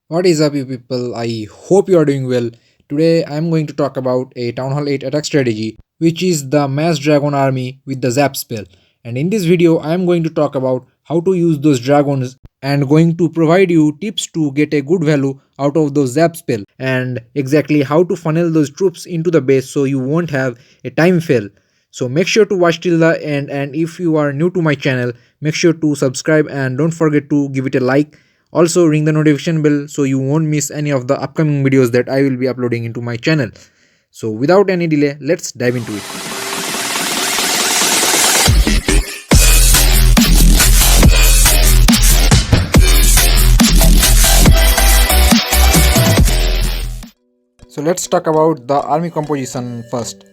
What is up, you people? I hope you are doing well. Today, I am going to talk about a Town Hall 8 attack strategy, which is the Mass Dragon army with the Zap spell. And in this video, I am going to talk about how to use those dragons and going to provide you tips to get a good value out of those Zap spell and exactly how to funnel those troops into the base so you won't have a time fail. So make sure to watch till the end, and if you are new to my channel, make sure to subscribe and don't forget to give it a like. Also ring the notification bell so you won't miss any of the upcoming videos that I will be uploading into my channel. So without any delay, let's dive into it. So let's talk about the army composition first.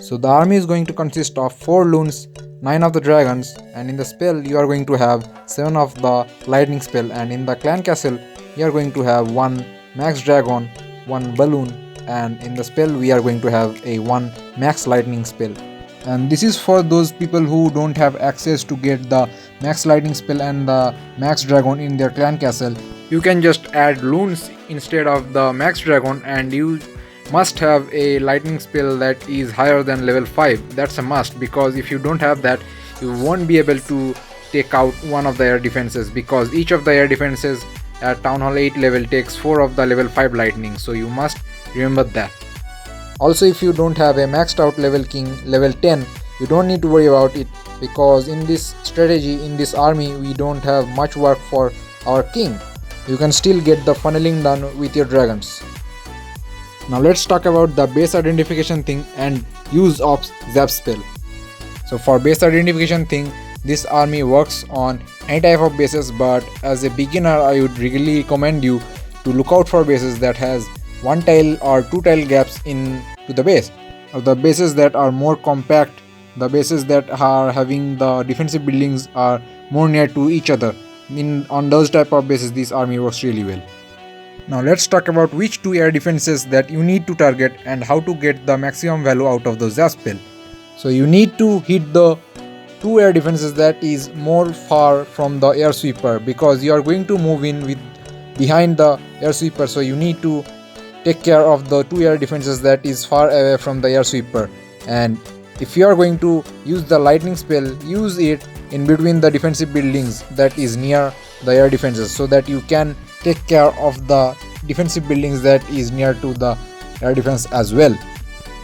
So the army is going to consist of 4 loons, 9 of the dragons, and in the spell you are going to have 7 of the lightning spell, and in the clan castle you are going to have 1 max dragon, 1 balloon, and in the spell we are going to have a 1 max lightning spell. And this is for those people who don't have access to get the max lightning spell and the max dragon in their clan castle. You can just add loons instead of the max dragon, and you must have a lightning spell that is higher than level 5. That's a must, because if you don't have that, you won't be able to take out one of the air defenses, because each of the air defenses at Town Hall 8 level takes 4 of the level 5 lightning, so you must remember that. Also, if you don't have a maxed out level king level 10, you don't need to worry about it, because in this strategy, in this army, we don't have much work for our king. You can still get the funneling done with your dragons. Now let's talk about the base identification thing and use of Zap spell. So for base identification thing, this army works on any type of bases, but as a beginner I would really recommend you to look out for bases that has 1 tile or 2 tile gaps in to the base, or the bases that are more compact, the bases that are having the defensive buildings are more near to each other. On those type of bases, this army works really well. Now let's talk about which 2 air defenses that you need to target and how to get the maximum value out of the Zap spell. So you need to hit the 2 air defenses that is more far from the air sweeper, because you are going to move in with behind the air sweeper, so you need to take care of the 2 air defenses that is far away from the air sweeper. And if you are going to use the lightning spell, use it in between the defensive buildings that is near the air defenses, so that you can take care of the defensive buildings that is near to the air defense as well.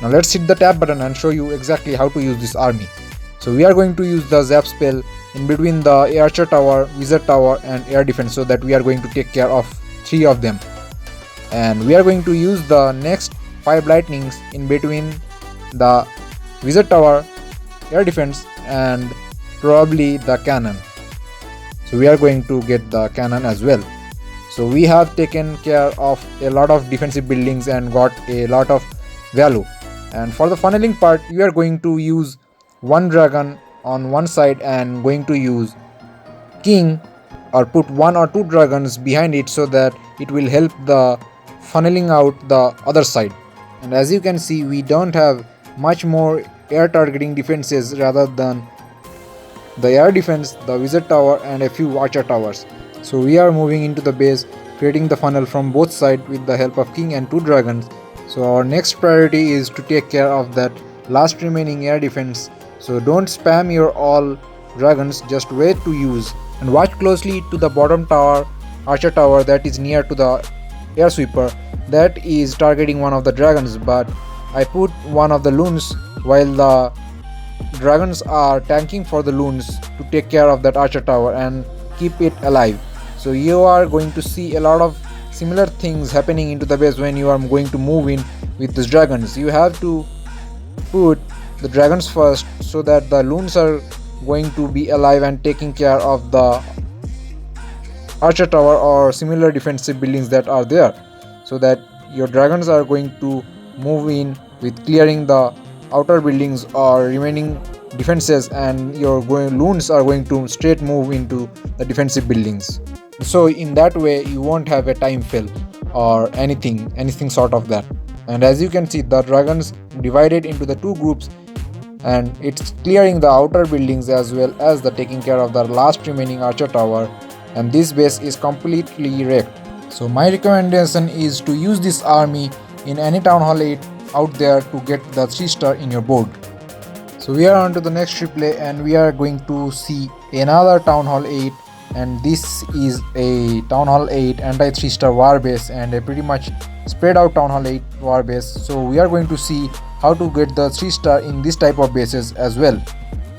Now let's hit the tab button and show you exactly how to use this army. So we are going to use the Zap spell in between the archer tower, wizard tower and air defense, so that we are going to take care of 3 of them. And we are going to use the next 5 lightnings in between the wizard tower, air defense and probably the cannon. So we are going to get the cannon as well. So we have taken care of a lot of defensive buildings and got a lot of value. And for the funneling part, you are going to use 1 dragon on one side and going to use king, or put 1 or 2 dragons behind it, so that it will help the funneling out the other side. And as you can see, we don't have much more air targeting defenses rather than the air defense, the wizard tower and a few archer towers. So we are moving into the base, creating the funnel from both sides with the help of king and 2 dragons. So our next priority is to take care of that last remaining air defense. So don't spam your all dragons, just wait to use, and watch closely to the bottom tower, archer tower that is near to the air sweeper, that is targeting one of the dragons, but I put one of the loons while the dragons are tanking for the loons to take care of that archer tower and keep it alive. So you are going to see a lot of similar things happening into the base when you are going to move in with these dragons. You have to put the dragons first, so that the loons are going to be alive and taking care of the archer tower or similar defensive buildings that are there, so that your dragons are going to move in with clearing the outer buildings or remaining defenses, and your loons are going to straight move into the defensive buildings. So in that way you won't have a time fail or anything sort of that. And as you can see, the dragons divided into the 2 groups, and it's clearing the outer buildings as well as the taking care of the last remaining archer tower, and this base is completely wrecked. So my recommendation is to use this army in any Town Hall 8 out there to get the 3-star in your board. So we are on to the next replay and we are going to see another Town Hall 8, and this is a Town Hall 8 anti 3-star war base and a pretty much spread out Town Hall 8 war base. So we are going to see how to get the 3-star in this type of bases as well.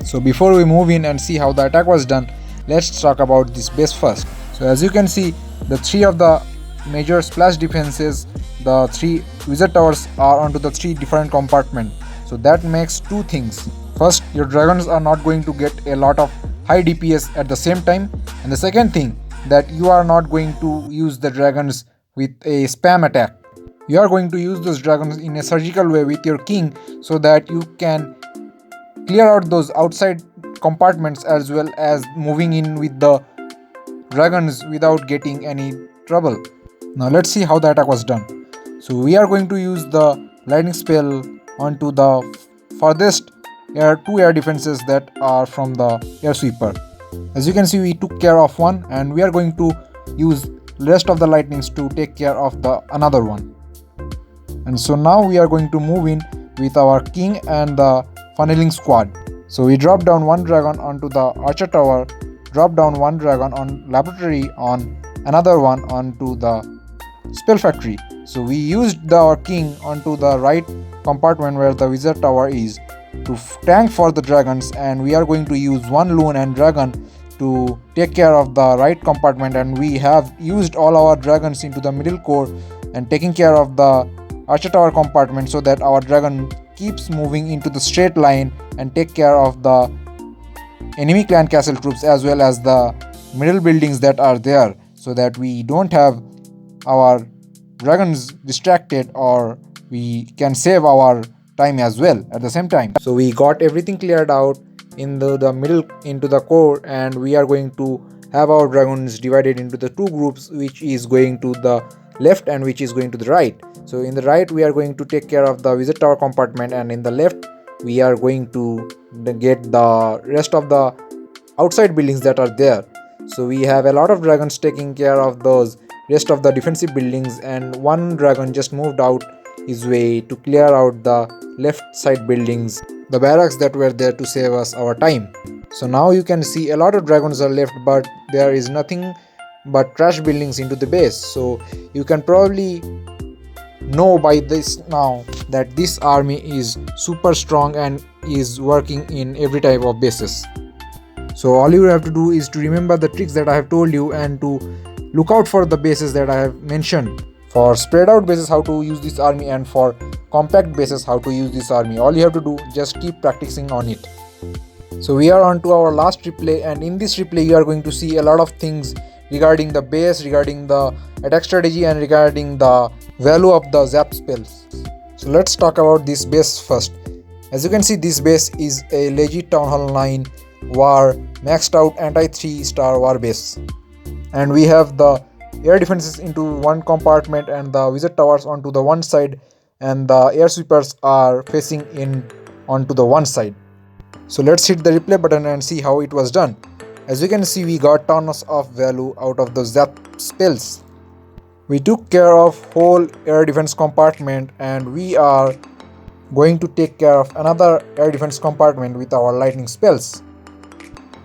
So before we move in and see how the attack was done, let's talk about this base first. So as you can see, the 3 of the major splash defenses, the 3 wizard towers are onto the 3 different compartments. So that makes 2 things. First, your dragons are not going to get a lot of high DPS at the same time, and the second thing, that you are not going to use the dragons with a spam attack. You are going to use those dragons in a surgical way with your king so that you can clear out those outside compartments as well as moving in with the dragons without getting any trouble. Now let's see how the attack was done. So we are going to use the lightning spell onto the farthest 2 air defenses that are from the air sweeper. As you can see, we took care of one and we are going to use rest of the lightnings to take care of the another one. And so now we are going to move in with our king and the funneling squad. So we drop down 1 dragon onto the archer tower, drop down 1 dragon on laboratory, on another one onto the spell factory. So we used our king onto the right compartment where the wizard tower is to tank for the dragons, and we are going to use 1 loon and dragon to take care of the right compartment, and we have used all our dragons into the middle core and taking care of the archer tower compartment so that our dragon keeps moving into the straight line and take care of the enemy clan castle troops as well as the middle buildings that are there, so that we don't have our dragons distracted, or we can save our time as well at the same time. So we got everything cleared out in the middle into the core, and we are going to have our dragons divided into the 2 groups, which is going to the left and which is going to the right. So in the right we are going to take care of the wizard tower compartment, and in the left we are going to get the rest of the outside buildings that are there. So we have a lot of dragons taking care of those rest of the defensive buildings, and 1 dragon just moved out his way to clear out the left side buildings, the barracks that were there to save us our time. So now you can see a lot of dragons are left, but there is nothing but trash buildings into the base. So you can probably know by this now that this army is super strong and is working in every type of bases. So all you have to do is to remember the tricks that I have told you and to look out for the bases that I have mentioned. For spread out bases how to use this army, and for compact bases how to use this army. All you have to do, just keep practicing on it. So we are on to our last replay, and in this replay you are going to see a lot of things regarding the base, regarding the attack strategy, and regarding the value of the zap spells. So let's talk about this base first. As you can see, this base is a legit Town Hall 9 war maxed out anti 3-star war base, and we have the air defenses into 1 compartment and the wizard towers onto the one side, and the air sweepers are facing in onto the one side. So let's hit the replay button and see how it was done. As you can see, we got tons of value out of the zap spells. We took care of whole air defense compartment, and we are going to take care of another air defense compartment with our lightning spells.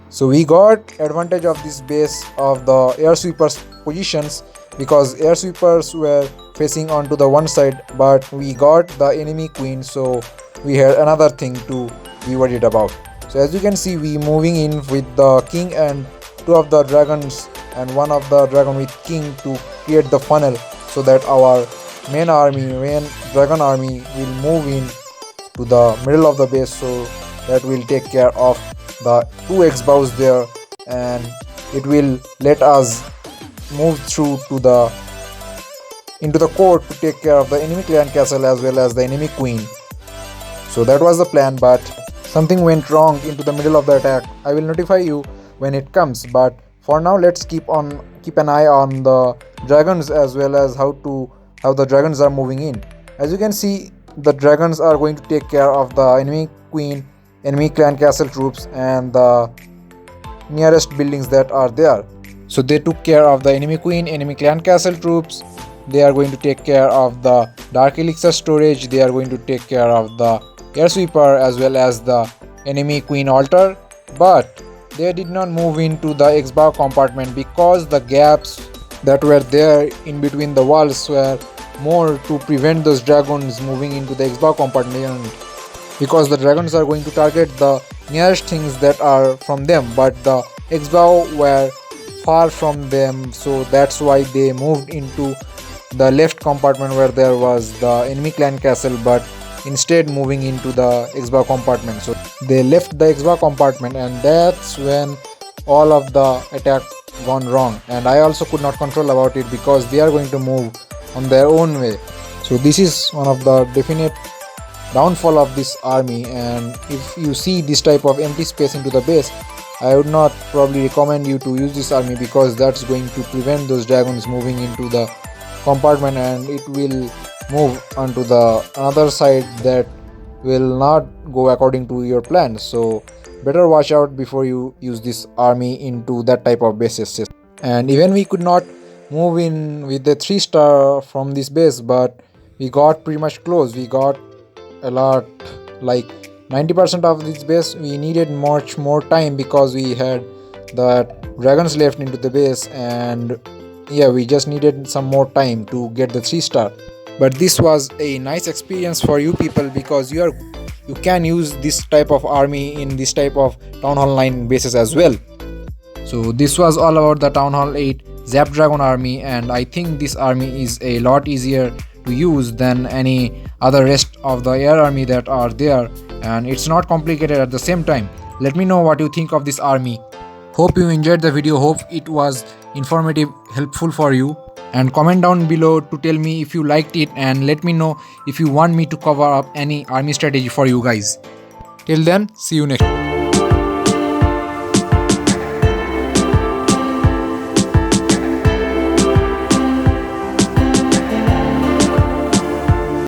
So we got advantage of this base of the air sweepers positions because air sweepers were facing onto the one side, but we got the enemy queen, so we had another thing to be worried about. So as you can see, we moving in with the king and 2 of the dragons and 1 of the dragon with king to create the funnel, so that our main dragon army will move in to the middle of the base, so that will take care of the 2 X bows there, and it will let us move through to into the court to take care of the enemy clan castle as well as the enemy queen. So that was the plan, but something went wrong into the middle of the attack. I will notify you when it comes, but for now let's keep an eye on the dragons as well as how the dragons are moving in. As you can see, the dragons are going to take care of the enemy queen, enemy clan castle troops, and the nearest buildings that are there. So they took care of the enemy queen, enemy clan castle troops. They are going to take care of the dark elixir storage. They are going to take care of the air sweeper as well as the enemy queen altar. But they did not move into the X-bar compartment because the gaps that were there in between the walls were more to prevent those dragons moving into the X-bar compartment, because the dragons are going to target the nearest things that are from them, but the X-bar were far from them, so that's why they moved into the left compartment where there was the enemy clan castle, but instead moving into the X-bar compartment. So they left the X-bar compartment, and that's when all of the attack gone wrong, and I also could not control about it because they are going to move on their own way. So this is one of the definite downfall of this army, and if you see this type of empty space into the base, I would not probably recommend you to use this army, because that's going to prevent those dragons moving into the compartment, and it will move onto the another side that will not go according to your plan. So better watch out before you use this army into that type of bases. And even we could not move in with the 3-star from this base, but we got pretty much close. We got a lot, like 90% of this base. We needed much more time because we had the dragons left into the base, and yeah, we just needed some more time to get the 3-star. But this was a nice experience for you people, because you can use this type of army in this type of Town Hall 9 bases as well. So this was all about the Town Hall 8 Zap Dragon army, and I think this army is a lot easier to use than any other rest of the air army that are there, and it's not complicated at the same time. Let me know what you think of this army. Hope you enjoyed the video, hope it was informative, helpful for you, and comment down below to tell me if you liked it, and let me know if you want me to cover up any army strategy for you guys. Till then, see you next.